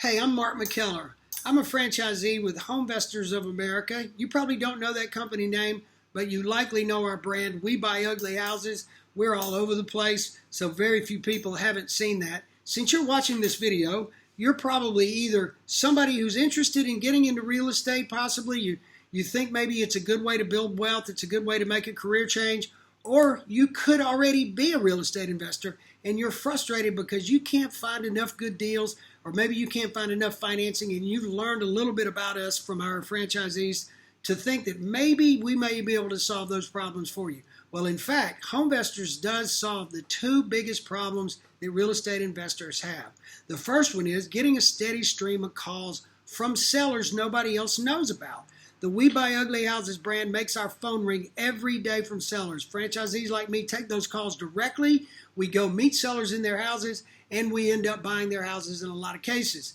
Hey, I'm Mark McKellar. I'm a franchisee with AdVestors of America. You probably don't know that company name, but you likely know our brand. We buy ugly houses. We're all over the place, so very few people haven't seen that. Since you're watching this video, you're probably either somebody who's interested in getting into real estate, possibly you think maybe it's a good way to build wealth, it's a good way to make a career change, or you could already be a real estate investor and you're frustrated because you can't find enough good deals, or maybe you can't find enough financing, and you've learned a little bit about us from our franchisees to think that maybe we may be able to solve those problems for you. Well, in fact, AdVestors does solve the two biggest problems that real estate investors have. The first one is getting a steady stream of calls from sellers nobody else knows about. The We Buy Ugly Houses brand makes our phone ring every day from sellers. Franchisees like me take those calls directly. We go meet sellers in their houses, and we end up buying their houses in a lot of cases.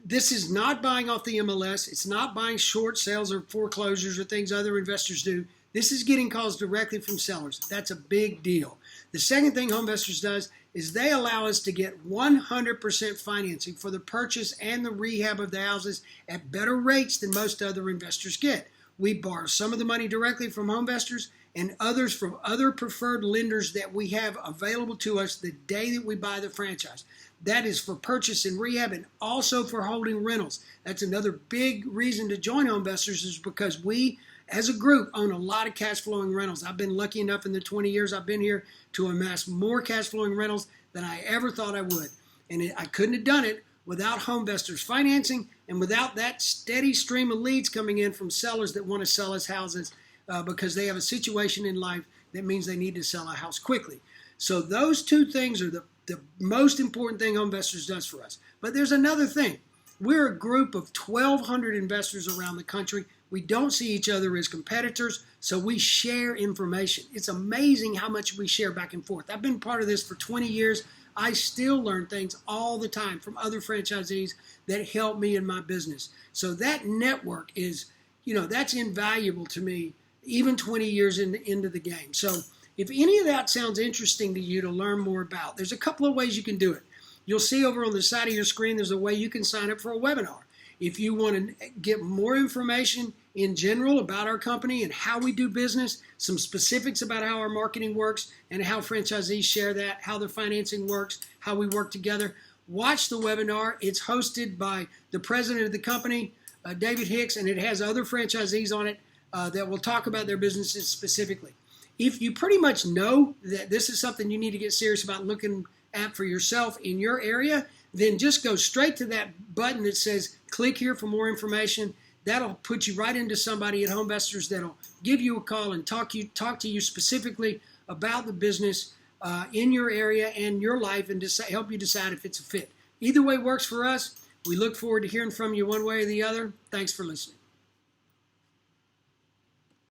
This is not buying off the MLS. It's not buying short sales or foreclosures or things other investors do. This is getting calls directly from sellers. That's a big deal. The second thing AdVestors does is they allow us to get 100% financing for the purchase and the rehab of the houses at better rates than most other investors get. We borrow some of the money directly from AdVestors and others from other preferred lenders that we have available to us the day that we buy the franchise. That is for purchase and rehab, and also for holding rentals. That's another big reason to join AdVestors, is because we, as a group, own a lot of cash flowing rentals. I've been lucky enough in the 20 years I've been here to amass more cash flowing rentals than I ever thought I would. And I couldn't have done it without AdVestors financing and without that steady stream of leads coming in from sellers that want to sell us houses because they have a situation in life that means they need to sell a house quickly. So those two things are the most important thing AdVestors does for us. But there's another thing. We're a group of 1,200 investors around the country. We don't see each other as competitors, so we share information. It's amazing how much we share back and forth. I've been part of this for 20 years. I still learn things all the time from other franchisees that help me in my business. So that network is, that's invaluable to me, even 20 years into the game. So if any of that sounds interesting to you to learn more about, there's a couple of ways you can do it. You'll see over on the side of your screen, there's a way you can sign up for a webinar. If you want to get more information in general about our company and how we do business, some specifics about how our marketing works and how franchisees share that, how their financing works, how we work together, watch the webinar. It's hosted by the president of the company, David Hicks, and it has other franchisees on it that will talk about their businesses specifically. If you pretty much know that this is something you need to get serious about looking at for yourself in your area, then just go straight to that button that says click here for more information. That'll put you right into somebody at AdVestors that'll give you a call and talk to you specifically about the business in your area and your life, and help you decide if it's a fit. Either way works for us. We look forward to hearing from you one way or the other. Thanks for listening.